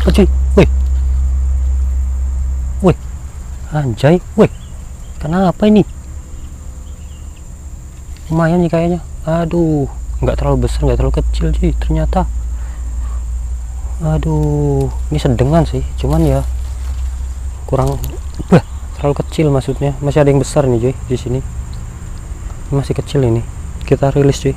Apa cuy? Wih, wih, anjay, wih, kenapa ini? Lumayan nih kayaknya. Aduh, nggak terlalu besar, nggak terlalu kecil cuy ternyata. Aduh, ini sedengan sih, cuman ya kurang, terlalu kecil maksudnya. Masih ada yang besar nih cuy di sini. Masih kecil ini. Kita rilis cuy.